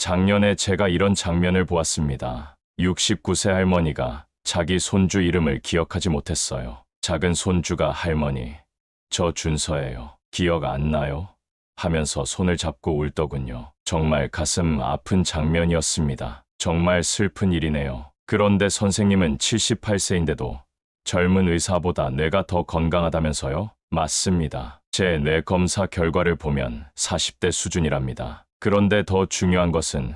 작년에 제가 이런 장면을 보았습니다. 69세 할머니가 자기 손주 이름을 기억하지 못했어요. 작은 손주가 할머니, 저 준서예요. 기억 안 나요? 하면서 손을 잡고 울더군요. 정말 가슴 아픈 장면이었습니다. 정말 슬픈 일이네요. 그런데 선생님은 78세인데도 젊은 의사보다 뇌가 더 건강하다면서요? 맞습니다. 제 뇌 검사 결과를 보면 40대 수준이랍니다. 그런데 더 중요한 것은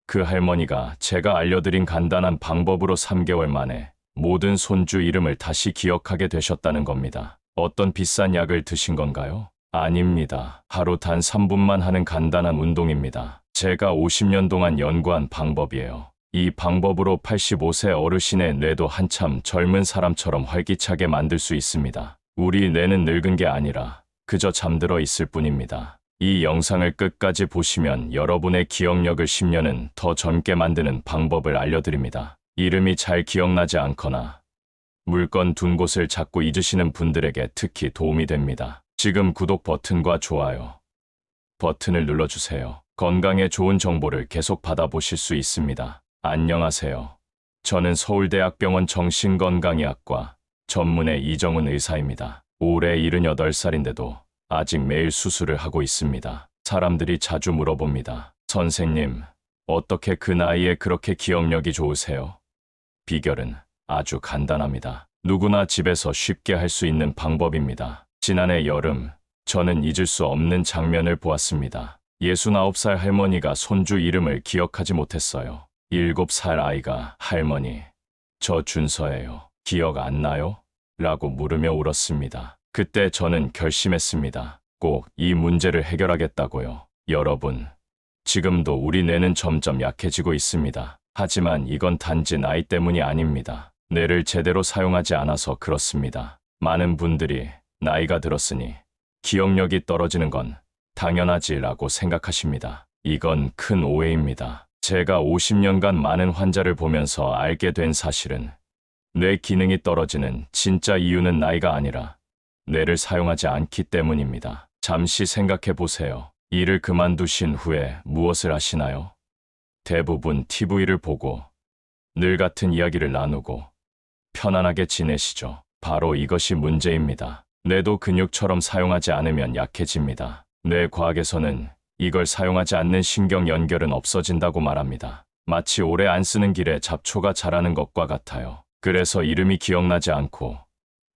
그 할머니가 제가 알려드린 간단한 방법으로 3개월 만에 모든 손주 이름을 다시 기억하게 되셨다는 겁니다. 어떤 비싼 약을 드신 건가요? 아닙니다. 하루 단 3분만 하는 간단한 운동입니다. 제가 50년 동안 연구한 방법이에요. 이 방법으로 85세 어르신의 뇌도 한참 젊은 사람처럼 활기차게 만들 수 있습니다. 우리 뇌는 늙은 게 아니라 그저 잠들어 있을 뿐입니다. 이 영상을 끝까지 보시면 여러분의 기억력을 10년은 더 젊게 만드는 방법을 알려드립니다. 이름이 잘 기억나지 않거나 물건 둔 곳을 자꾸 잊으시는 분들에게 특히 도움이 됩니다. 지금 구독 버튼과 좋아요 버튼을 눌러주세요. 건강에 좋은 정보를 계속 받아보실 수 있습니다. 안녕하세요. 저는 서울대학병원 정신건강의학과 전문의 이정훈 의사입니다. 올해 78살인데도 아직 매일 수술을 하고 있습니다. 사람들이 자주 물어봅니다. 선생님, 어떻게 그 나이에 그렇게 기억력이 좋으세요? 비결은 아주 간단합니다. 누구나 집에서 쉽게 할 수 있는 방법입니다. 지난해 여름, 저는 잊을 수 없는 장면을 보았습니다. 69살 할머니가 손주 이름을 기억하지 못했어요. 7살 아이가 할머니, 저 준서예요. 기억 안 나요? 라고 물으며 울었습니다. 그때 저는 결심했습니다. 꼭 이 문제를 해결하겠다고요. 여러분, 지금도 우리 뇌는 점점 약해지고 있습니다. 하지만 이건 단지 나이 때문이 아닙니다. 뇌를 제대로 사용하지 않아서 그렇습니다. 많은 분들이 나이가 들었으니 기억력이 떨어지는 건 당연하지라고 생각하십니다. 이건 큰 오해입니다. 제가 50년간 많은 환자를 보면서 알게 된 사실은 뇌 기능이 떨어지는 진짜 이유는 나이가 아니라 뇌를 사용하지 않기 때문입니다. 잠시 생각해 보세요. 일을 그만두신 후에 무엇을 하시나요? 대부분 TV를 보고 늘 같은 이야기를 나누고 편안하게 지내시죠. 바로 이것이 문제입니다. 뇌도 근육처럼 사용하지 않으면 약해집니다. 뇌과학에서는 이걸 사용하지 않는 신경 연결은 없어진다고 말합니다. 마치 오래 안 쓰는 길에 잡초가 자라는 것과 같아요. 그래서 이름이 기억나지 않고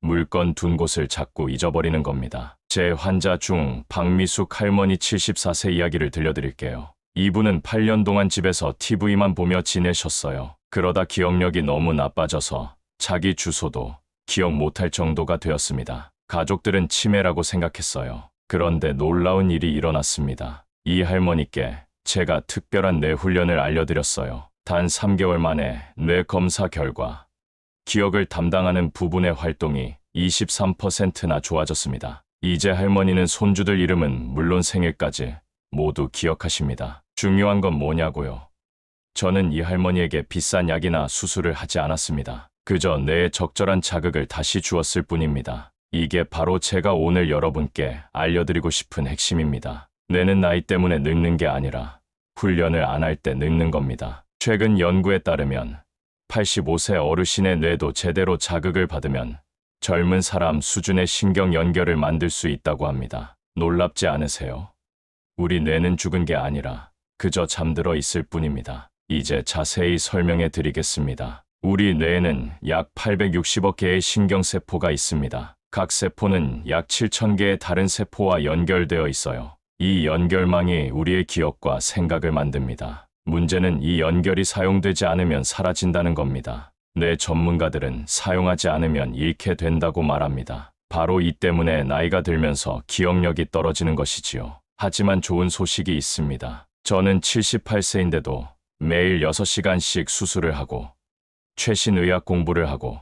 물건 둔 곳을 자꾸 잊어버리는 겁니다. 제 환자 중 박미숙 할머니 74세 이야기를 들려드릴게요. 이분은 8년 동안 집에서 TV만 보며 지내셨어요. 그러다 기억력이 너무 나빠져서 자기 주소도 기억 못할 정도가 되었습니다. 가족들은 치매라고 생각했어요. 그런데 놀라운 일이 일어났습니다. 이 할머니께 제가 특별한 뇌 훈련을 알려드렸어요. 단 3개월 만에 뇌 검사 결과 기억을 담당하는 부분의 활동이 23%나 좋아졌습니다. 이제 할머니는 손주들 이름은 물론 생일까지 모두 기억하십니다. 중요한 건 뭐냐고요? 저는 이 할머니에게 비싼 약이나 수술을 하지 않았습니다. 그저 뇌에 적절한 자극을 다시 주었을 뿐입니다. 이게 바로 제가 오늘 여러분께 알려드리고 싶은 핵심입니다. 뇌는 나이 때문에 늙는 게 아니라 훈련을 안 할 때 늙는 겁니다. 최근 연구에 따르면 85세 어르신의 뇌도 제대로 자극을 받으면 젊은 사람 수준의 신경 연결을 만들 수 있다고 합니다. 놀랍지 않으세요? 우리 뇌는 죽은 게 아니라 그저 잠들어 있을 뿐입니다. 이제 자세히 설명해 드리겠습니다. 우리 뇌에는 약 860억 개의 신경세포가 있습니다. 각 세포는 약 7,000개의 다른 세포와 연결되어 있어요. 이 연결망이 우리의 기억과 생각을 만듭니다. 문제는 이 연결이 사용되지 않으면 사라진다는 겁니다. 뇌 전문가들은 사용하지 않으면 잃게 된다고 말합니다. 바로 이 때문에 나이가 들면서 기억력이 떨어지는 것이지요. 하지만 좋은 소식이 있습니다. 저는 78세인데도 매일 6시간씩 수술을 하고 최신 의학 공부를 하고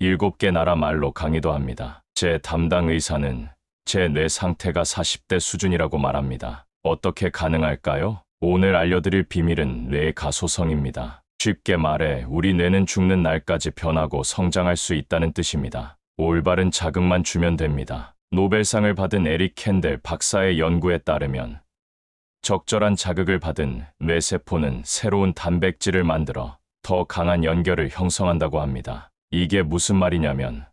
7개 나라 말로 강의도 합니다. 제 담당 의사는 제 뇌 상태가 40대 수준이라고 말합니다. 어떻게 가능할까요? 오늘 알려드릴 비밀은 뇌의 가소성입니다. 쉽게 말해 우리 뇌는 죽는 날까지 변하고 성장할 수 있다는 뜻입니다. 올바른 자극만 주면 됩니다. 노벨상을 받은 에릭 캔델 박사의 연구에 따르면 적절한 자극을 받은 뇌세포는 새로운 단백질을 만들어 더 강한 연결을 형성한다고 합니다. 이게 무슨 말이냐면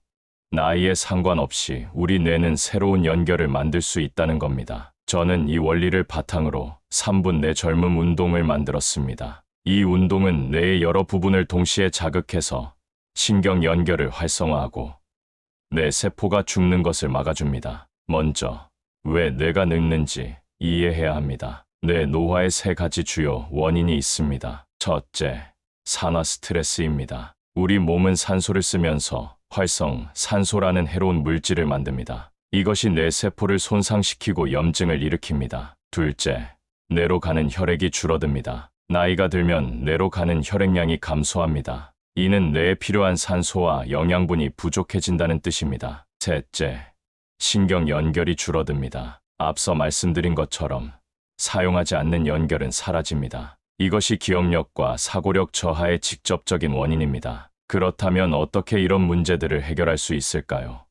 나이에 상관없이 우리 뇌는 새로운 연결을 만들 수 있다는 겁니다. 저는 이 원리를 바탕으로 3분 내 젊음 운동을 만들었습니다. 이 운동은 뇌의 여러 부분을 동시에 자극해서 신경 연결을 활성화하고 뇌 세포가 죽는 것을 막아줍니다. 먼저 왜 뇌가 늙는지 이해해야 합니다. 뇌 노화의 3가지 주요 원인이 있습니다. 첫째, 산화 스트레스입니다. 우리 몸은 산소를 쓰면서 활성산소라는 해로운 물질을 만듭니다. 이것이 뇌 세포를 손상시키고 염증을 일으킵니다. 둘째, 뇌로 가는 혈액이 줄어듭니다. 나이가 들면 뇌로 가는 혈액량이 감소합니다. 이는 뇌에 필요한 산소와 영양분이 부족해진다는 뜻입니다. 셋째, 신경 연결이 줄어듭니다. 앞서 말씀드린 것처럼 사용하지 않는 연결은 사라집니다. 이것이 기억력과 사고력 저하의 직접적인 원인입니다. 그렇다면 어떻게 이런 문제들을 해결할 수 있을까요?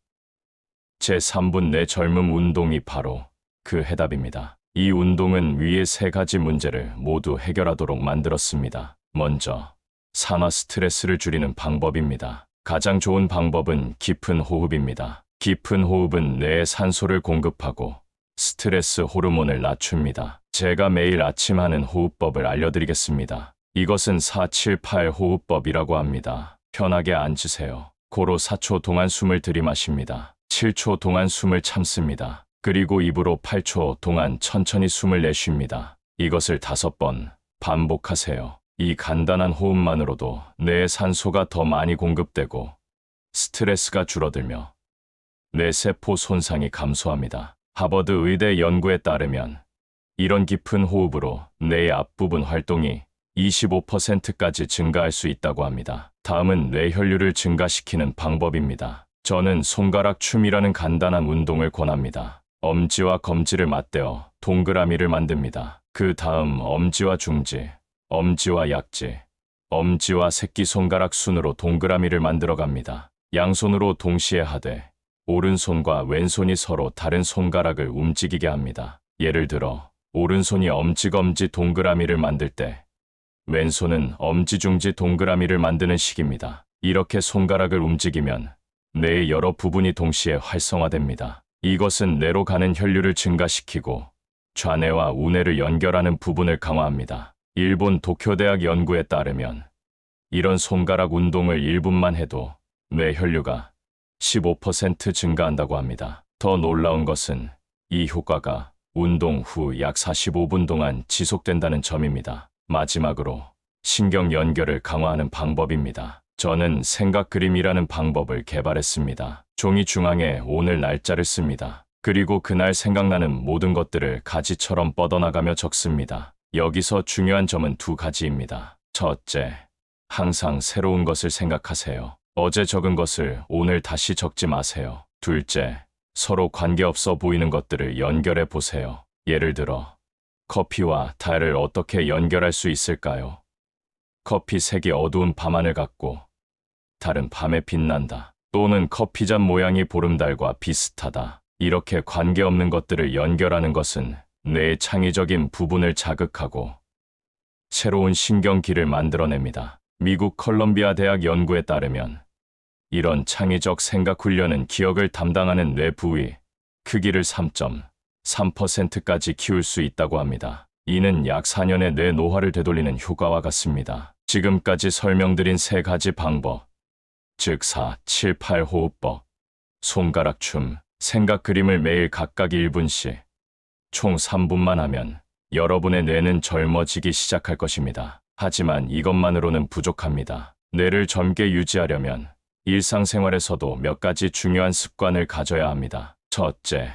제3분 내 젊음 운동이 바로 그 해답입니다. 이 운동은 위의 3가지 문제를 모두 해결하도록 만들었습니다. 먼저, 산화 스트레스를 줄이는 방법입니다. 가장 좋은 방법은 깊은 호흡입니다. 깊은 호흡은 뇌에 산소를 공급하고 스트레스 호르몬을 낮춥니다. 제가 매일 아침 하는 호흡법을 알려드리겠습니다. 이것은 478 호흡법이라고 합니다. 편하게 앉으세요. 코로 4초 동안 숨을 들이마십니다. 7초 동안 숨을 참습니다. 그리고 입으로 8초 동안 천천히 숨을 내쉽니다. 이것을 5번 반복하세요. 이 간단한 호흡만으로도 뇌에 산소가 더 많이 공급되고 스트레스가 줄어들며 뇌 세포 손상이 감소합니다. 하버드 의대 연구에 따르면 이런 깊은 호흡으로 뇌의 앞부분 활동이 25%까지 증가할 수 있다고 합니다. 다음은 뇌혈류를 증가시키는 방법입니다. 저는 손가락 춤이라는 간단한 운동을 권합니다. 엄지와 검지를 맞대어 동그라미를 만듭니다. 그 다음 엄지와 중지, 엄지와 약지, 엄지와 새끼손가락 순으로 동그라미를 만들어 갑니다. 양손으로 동시에 하되 오른손과 왼손이 서로 다른 손가락을 움직이게 합니다. 예를 들어 오른손이 엄지검지 동그라미를 만들 때 왼손은 엄지중지 동그라미를 만드는 식입니다. 이렇게 손가락을 움직이면 뇌의 여러 부분이 동시에 활성화됩니다. 이것은 뇌로 가는 혈류를 증가시키고 좌뇌와 우뇌를 연결하는 부분을 강화합니다. 일본 도쿄대학 연구에 따르면 이런 손가락 운동을 1분만 해도 뇌 혈류가 15% 증가한다고 합니다. 더 놀라운 것은 이 효과가 운동 후 약 45분 동안 지속된다는 점입니다. 마지막으로 신경 연결을 강화하는 방법입니다. 저는 생각 그림이라는 방법을 개발했습니다. 종이 중앙에 오늘 날짜를 씁니다. 그리고 그날 생각나는 모든 것들을 가지처럼 뻗어나가며 적습니다. 여기서 중요한 점은 2가지입니다. 첫째, 항상 새로운 것을 생각하세요. 어제 적은 것을 오늘 다시 적지 마세요. 둘째, 서로 관계없어 보이는 것들을 연결해 보세요. 예를 들어, 커피와 달을 어떻게 연결할 수 있을까요? 커피 색이 어두운 밤하늘 같고 달은 밤에 빛난다. 또는 커피잔 모양이 보름달과 비슷하다. 이렇게 관계없는 것들을 연결하는 것은 뇌의 창의적인 부분을 자극하고 새로운 신경길을 만들어냅니다. 미국 컬럼비아 대학 연구에 따르면 이런 창의적 생각 훈련은 기억을 담당하는 뇌 부위 크기를 3.3%까지 키울 수 있다고 합니다. 이는 약 4년의 뇌 노화를 되돌리는 효과와 같습니다. 지금까지 설명드린 3가지 방법, 즉 4, 7, 8 호흡법, 손가락 춤, 생각 그림을 매일 각각 1분씩, 총 3분만 하면 여러분의 뇌는 젊어지기 시작할 것입니다. 하지만 이것만으로는 부족합니다. 뇌를 젊게 유지하려면 일상생활에서도 몇 가지 중요한 습관을 가져야 합니다. 첫째,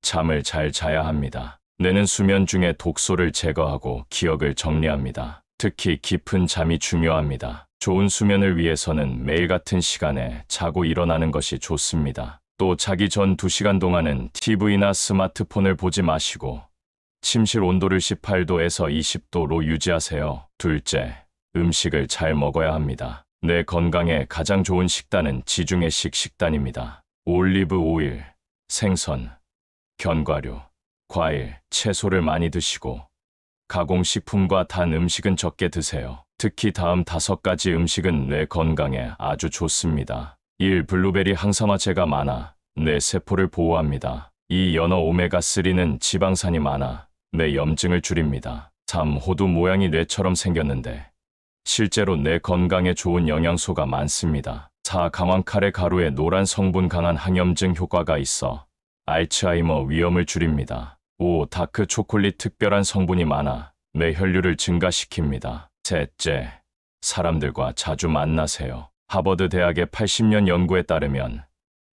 잠을 잘 자야 합니다. 뇌는 수면 중에 독소를 제거하고 기억을 정리합니다. 특히 깊은 잠이 중요합니다. 좋은 수면을 위해서는 매일 같은 시간에 자고 일어나는 것이 좋습니다. 또 자기 전 2시간 동안은 TV나 스마트폰을 보지 마시고 침실 온도를 18도에서 20도로 유지하세요. 둘째, 음식을 잘 먹어야 합니다. 뇌 건강에 가장 좋은 식단은 지중해식 식단입니다. 올리브 오일, 생선, 견과류, 과일, 채소를 많이 드시고 가공식품과 단 음식은 적게 드세요. 특히 다음 5가지 음식은 뇌 건강에 아주 좋습니다. 1. 블루베리 항산화제가 많아 뇌 세포를 보호합니다. 2. 연어 오메가3는 지방산이 많아 뇌 염증을 줄입니다. 3. 호두 모양이 뇌처럼 생겼는데 실제로 뇌 건강에 좋은 영양소가 많습니다. 4. 강황카레 가루에 노란 성분 강한 항염증 효과가 있어 알츠하이머 위험을 줄입니다. 5. 다크 초콜릿 특별한 성분이 많아 뇌 혈류를 증가시킵니다. 셋째, 사람들과 자주 만나세요. 하버드 대학의 80년 연구에 따르면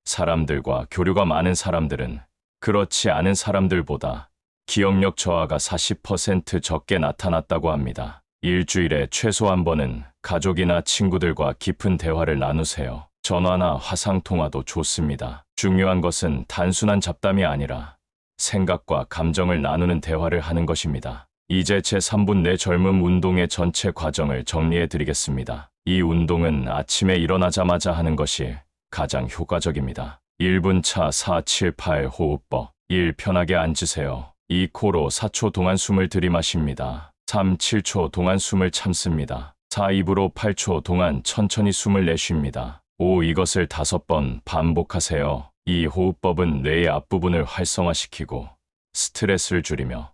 사람들과 교류가 많은 사람들은 그렇지 않은 사람들보다 기억력 저하가 40% 적게 나타났다고 합니다. 일주일에 최소 한 번은 가족이나 친구들과 깊은 대화를 나누세요. 전화나 화상통화도 좋습니다. 중요한 것은 단순한 잡담이 아니라 생각과 감정을 나누는 대화를 하는 것입니다. 이제 제3분 내 젊음 운동의 전체 과정을 정리해 드리겠습니다. 이 운동은 아침에 일어나자마자 하는 것이 가장 효과적입니다. 1분 차 4, 7, 8 호흡법. 1. 편하게 앉으세요. 2. 코로 4초 동안 숨을 들이마십니다. 3. 7초 동안 숨을 참습니다. 4. 입으로 8초 동안 천천히 숨을 내쉽니다. 5. 이것을 5번 반복하세요. 이 호흡법은 뇌의 앞부분을 활성화시키고 스트레스를 줄이며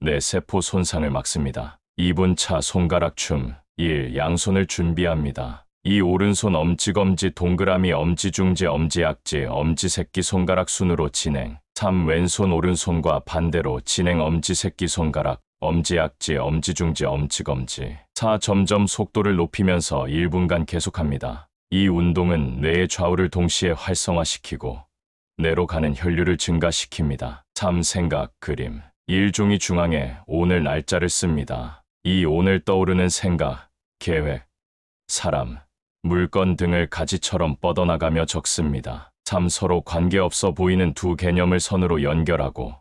뇌 세포 손상을 막습니다. 2분 차 손가락 춤. 1. 양손을 준비합니다. 2. 오른손 엄지검지 동그라미 엄지중지 엄지약지 엄지새끼손가락 순으로 진행. 3. 왼손 오른손과 반대로 진행 엄지새끼손가락 엄지약지 엄지중지 엄지검지. 4. 점점 속도를 높이면서 1분간 계속합니다. 이 운동은 뇌의 좌우를 동시에 활성화시키고 뇌로 가는 혈류를 증가시킵니다. 3. 생각, 그림. 1. 종이 중앙에 오늘 날짜를 씁니다. 2. 오늘 떠오르는 생각, 계획, 사람, 물건 등을 가지처럼 뻗어나가며 적습니다. 3. 서로 관계없어 보이는 두 개념을 선으로 연결하고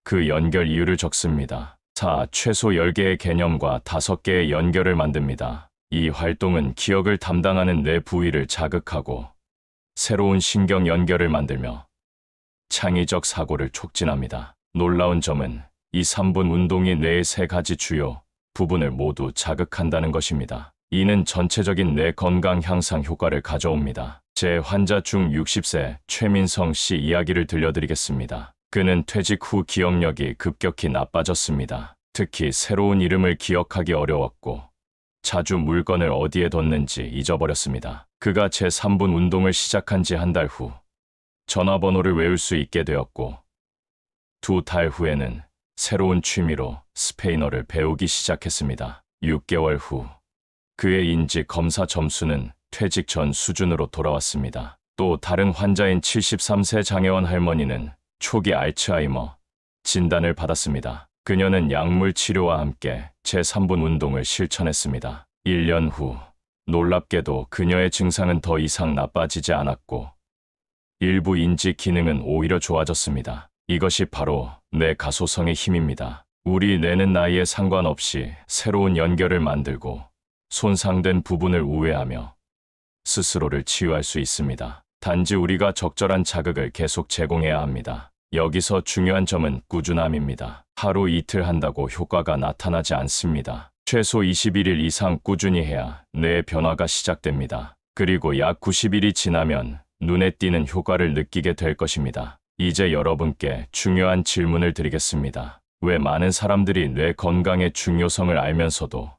그 연결 이유를 적습니다. 4. 최소 10개의 개념과 5개의 연결을 만듭니다. 이 활동은 기억을 담당하는 뇌 부위를 자극하고 새로운 신경 연결을 만들며 창의적 사고를 촉진합니다. 놀라운 점은 이 3분 운동이 뇌의 3가지 주요 부분을 모두 자극한다는 것입니다. 이는 전체적인 뇌 건강 향상 효과를 가져옵니다. 제 환자 중 60세 최민성 씨 이야기를 들려드리겠습니다. 그는 퇴직 후 기억력이 급격히 나빠졌습니다. 특히 새로운 이름을 기억하기 어려웠고 자주 물건을 어디에 뒀는지 잊어버렸습니다. 그가 제3분 운동을 시작한 지 한 달 후 전화번호를 외울 수 있게 되었고 2달 후에는 새로운 취미로 스페인어를 배우기 시작했습니다. 6개월 후 그의 인지 검사 점수는 퇴직 전 수준으로 돌아왔습니다. 또 다른 환자인 73세 장혜원 할머니는 초기 알츠하이머 진단을 받았습니다. 그녀는 약물 치료와 함께 제3분 운동을 실천했습니다. 1년 후 놀랍게도 그녀의 증상은 더 이상 나빠지지 않았고 일부 인지 기능은 오히려 좋아졌습니다. 이것이 바로 뇌 가소성의 힘입니다. 우리 뇌는 나이에 상관없이 새로운 연결을 만들고 손상된 부분을 우회하며 스스로를 치유할 수 있습니다. 단지 우리가 적절한 자극을 계속 제공해야 합니다. 여기서 중요한 점은 꾸준함입니다. 하루 이틀 한다고 효과가 나타나지 않습니다. 최소 21일 이상 꾸준히 해야 뇌의 변화가 시작됩니다. 그리고 약 90일이 지나면 눈에 띄는 효과를 느끼게 될 것입니다. 이제 여러분께 중요한 질문을 드리겠습니다. 왜 많은 사람들이 뇌 건강의 중요성을 알면서도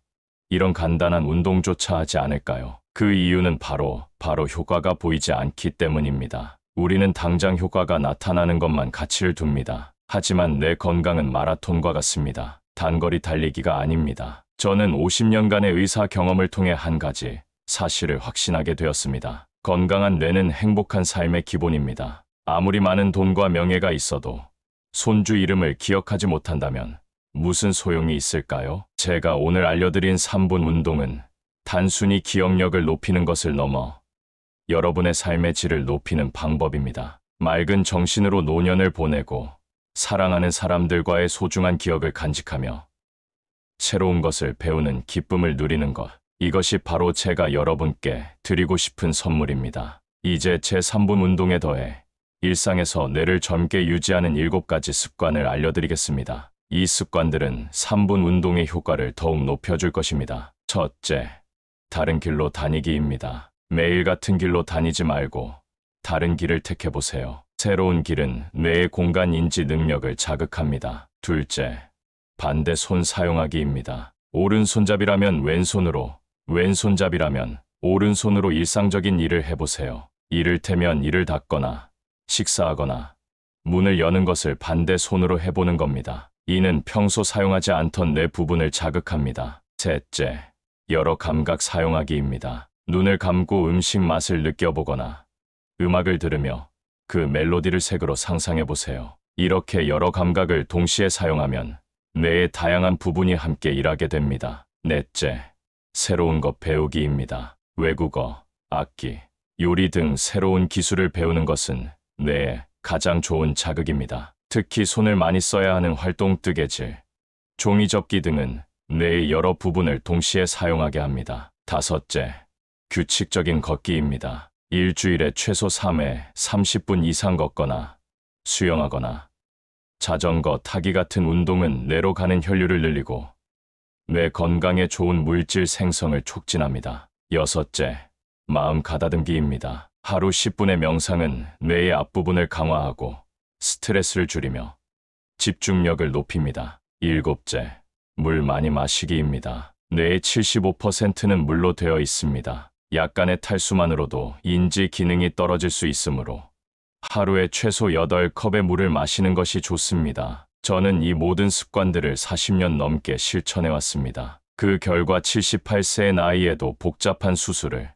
이런 간단한 운동조차 하지 않을까요? 그 이유는 바로 효과가 보이지 않기 때문입니다. 우리는 당장 효과가 나타나는 것만 가치를 둡니다. 하지만 뇌 건강은 마라톤과 같습니다. 단거리 달리기가 아닙니다. 저는 50년간의 의사 경험을 통해 한 가지 사실을 확신하게 되었습니다. 건강한 뇌는 행복한 삶의 기본입니다. 아무리 많은 돈과 명예가 있어도 손주 이름을 기억하지 못한다면 무슨 소용이 있을까요? 제가 오늘 알려드린 3분 운동은 단순히 기억력을 높이는 것을 넘어 여러분의 삶의 질을 높이는 방법입니다. 맑은 정신으로 노년을 보내고 사랑하는 사람들과의 소중한 기억을 간직하며 새로운 것을 배우는 기쁨을 누리는 것. 이것이 바로 제가 여러분께 드리고 싶은 선물입니다. 이제 제3분 운동에 더해 일상에서 뇌를 젊게 유지하는 7가지 습관을 알려드리겠습니다. 이 습관들은 3분 운동의 효과를 더욱 높여줄 것입니다. 첫째, 다른 길로 다니기입니다. 매일 같은 길로 다니지 말고 다른 길을 택해보세요. 새로운 길은 뇌의 공간 인지 능력을 자극합니다. 둘째, 반대 손 사용하기입니다. 오른손잡이라면 왼손으로, 왼손잡이라면 오른손으로 일상적인 일을 해보세요. 이를테면 이를 닫거나 식사하거나 문을 여는 것을 반대 손으로 해보는 겁니다. 이는 평소 사용하지 않던 뇌 부분을 자극합니다. 셋째, 여러 감각 사용하기입니다. 눈을 감고 음식 맛을 느껴보거나 음악을 들으며 그 멜로디를 색으로 상상해보세요. 이렇게 여러 감각을 동시에 사용하면 뇌의 다양한 부분이 함께 일하게 됩니다. 넷째, 새로운 것 배우기입니다. 외국어, 악기, 요리 등 새로운 기술을 배우는 것은 뇌에 가장 좋은 자극입니다. 특히 손을 많이 써야 하는 활동 뜨개질, 종이접기 등은 뇌의 여러 부분을 동시에 사용하게 합니다. 다섯째, 규칙적인 걷기입니다. 일주일에 최소 3회 30분 이상 걷거나 수영하거나 자전거 타기 같은 운동은 뇌로 가는 혈류를 늘리고 뇌 건강에 좋은 물질 생성을 촉진합니다. 여섯째, 마음 가다듬기입니다. 하루 10분의 명상은 뇌의 앞부분을 강화하고 스트레스를 줄이며 집중력을 높입니다. 일곱째, 물 많이 마시기입니다. 뇌의 75%는 물로 되어 있습니다. 약간의 탈수만으로도 인지 기능이 떨어질 수 있으므로 하루에 최소 8컵의 물을 마시는 것이 좋습니다. 저는 이 모든 습관들을 40년 넘게 실천해왔습니다. 그 결과 78세의 나이에도 복잡한 수술을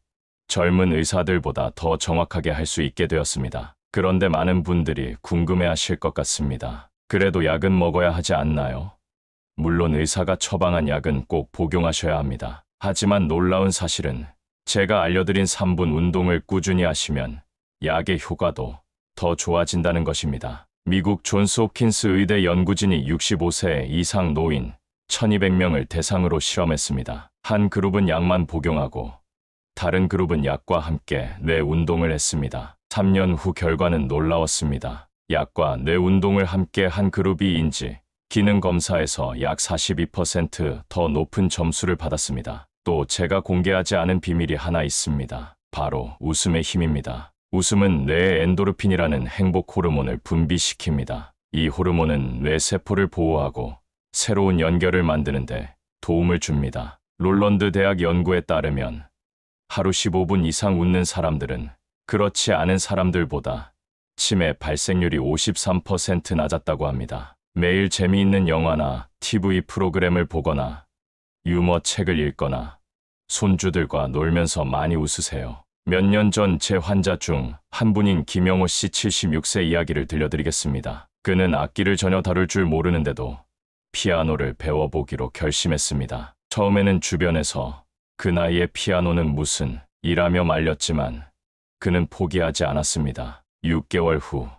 젊은 의사들보다 더 정확하게 할 수 있게 되었습니다. 그런데 많은 분들이 궁금해하실 것 같습니다. 그래도 약은 먹어야 하지 않나요? 물론 의사가 처방한 약은 꼭 복용하셔야 합니다. 하지만 놀라운 사실은 제가 알려드린 3분 운동을 꾸준히 하시면 약의 효과도 더 좋아진다는 것입니다. 미국 존스 홉킨스 의대 연구진이 65세 이상 노인 1200명을 대상으로 실험했습니다. 한 그룹은 약만 복용하고 다른 그룹은 약과 함께 뇌 운동을 했습니다. 3년 후 결과는 놀라웠습니다. 약과 뇌 운동을 함께 한 그룹이 인지 기능 검사에서 약 42% 더 높은 점수를 받았습니다. 또 제가 공개하지 않은 비밀이 하나 있습니다. 바로 웃음의 힘입니다. 웃음은 뇌의 엔도르핀이라는 행복 호르몬을 분비시킵니다. 이 호르몬은 뇌 세포를 보호하고 새로운 연결을 만드는데 도움을 줍니다. 롤런드 대학 연구에 따르면 하루 15분 이상 웃는 사람들은 그렇지 않은 사람들보다 치매 발생률이 53% 낮았다고 합니다. 매일 재미있는 영화나 TV 프로그램을 보거나 유머 책을 읽거나 손주들과 놀면서 많이 웃으세요. 몇 년 전 제 환자 중 한 분인 김영호 씨 76세 이야기를 들려드리겠습니다. 그는 악기를 전혀 다룰 줄 모르는데도 피아노를 배워보기로 결심했습니다. 처음에는 주변에서 그 나이에 피아노는 무슨 이라며 말렸지만 그는 포기하지 않았습니다. 6개월 후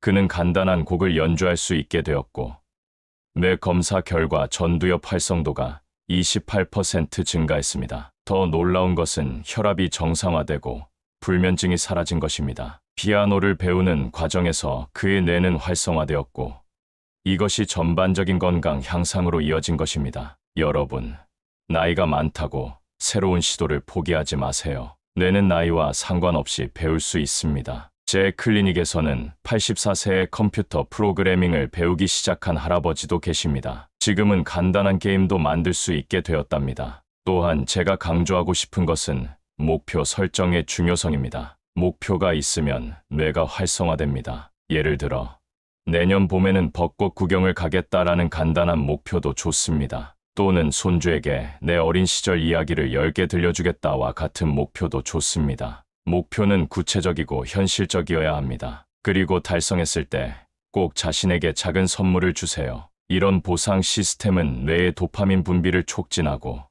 그는 간단한 곡을 연주할 수 있게 되었고 뇌 검사 결과 전두엽 활성도가 28% 증가했습니다. 더 놀라운 것은 혈압이 정상화되고 불면증이 사라진 것입니다. 피아노를 배우는 과정에서 그의 뇌는 활성화되었고 이것이 전반적인 건강 향상으로 이어진 것입니다. 여러분, 나이가 많다고 새로운 시도를 포기하지 마세요. 뇌는 나이와 상관없이 배울 수 있습니다. 제 클리닉에서는 84세의 컴퓨터 프로그래밍을 배우기 시작한 할아버지도 계십니다. 지금은 간단한 게임도 만들 수 있게 되었답니다. 또한 제가 강조하고 싶은 것은 목표 설정의 중요성입니다. 목표가 있으면 뇌가 활성화됩니다. 예를 들어 내년 봄에는 벚꽃 구경을 가겠다라는 간단한 목표도 좋습니다. 또는 손주에게 내 어린 시절 이야기를 10개 들려주겠다와 같은 목표도 좋습니다. 목표는 구체적이고 현실적이어야 합니다. 그리고 달성했을 때 꼭 자신에게 작은 선물을 주세요. 이런 보상 시스템은 뇌의 도파민 분비를 촉진하고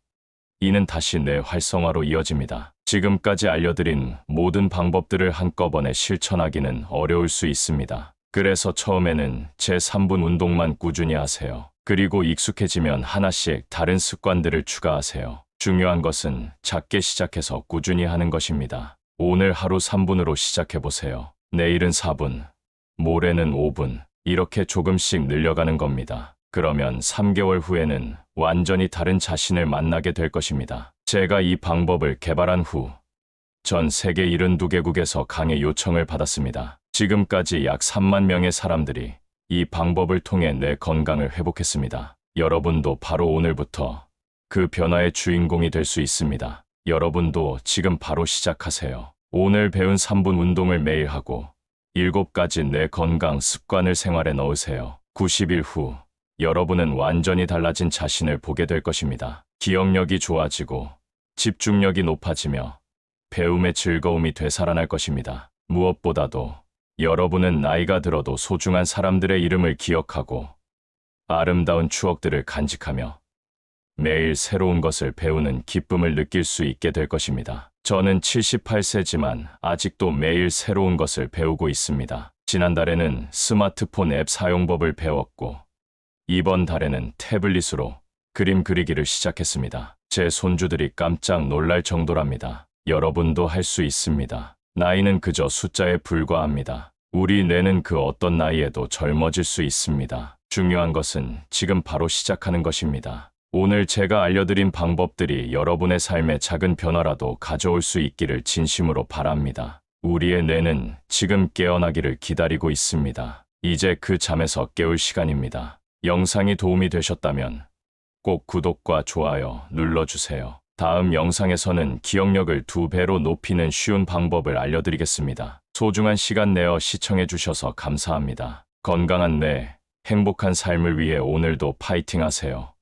이는 다시 뇌 활성화로 이어집니다. 지금까지 알려드린 모든 방법들을 한꺼번에 실천하기는 어려울 수 있습니다. 그래서 처음에는 제 3분 운동만 꾸준히 하세요. 그리고 익숙해지면 하나씩 다른 습관들을 추가하세요. 중요한 것은 작게 시작해서 꾸준히 하는 것입니다. 오늘 하루 3분으로 시작해보세요. 내일은 4분, 모레는 5분, 이렇게 조금씩 늘려가는 겁니다. 그러면 3개월 후에는 완전히 다른 자신을 만나게 될 것입니다. 제가 이 방법을 개발한 후 전 세계 72개국에서 강의 요청을 받았습니다. 지금까지 약 3만 명의 사람들이 이 방법을 통해 뇌 건강을 회복했습니다. 여러분도 바로 오늘부터 그 변화의 주인공이 될 수 있습니다. 여러분도 지금 바로 시작하세요. 오늘 배운 3분 운동을 매일 하고 7가지 뇌 건강 습관을 생활에 넣으세요. 90일 후 여러분은 완전히 달라진 자신을 보게 될 것입니다. 기억력이 좋아지고 집중력이 높아지며 배움의 즐거움이 되살아날 것입니다. 무엇보다도 여러분은 나이가 들어도 소중한 사람들의 이름을 기억하고 아름다운 추억들을 간직하며 매일 새로운 것을 배우는 기쁨을 느낄 수 있게 될 것입니다. 저는 78세지만 아직도 매일 새로운 것을 배우고 있습니다. 지난달에는 스마트폰 앱 사용법을 배웠고 이번 달에는 태블릿으로 그림 그리기를 시작했습니다. 제 손주들이 깜짝 놀랄 정도랍니다. 여러분도 할 수 있습니다. 나이는 그저 숫자에 불과합니다. 우리 뇌는 그 어떤 나이에도 젊어질 수 있습니다. 중요한 것은 지금 바로 시작하는 것입니다. 오늘 제가 알려드린 방법들이 여러분의 삶에 작은 변화라도 가져올 수 있기를 진심으로 바랍니다. 우리의 뇌는 지금 깨어나기를 기다리고 있습니다. 이제 그 잠에서 깨울 시간입니다. 영상이 도움이 되셨다면 꼭 구독과 좋아요 눌러주세요. 다음 영상에서는 기억력을 2배로 높이는 쉬운 방법을 알려드리겠습니다. 소중한 시간 내어 시청해주셔서 감사합니다. 건강한 뇌, 행복한 삶을 위해 오늘도 파이팅 하세요.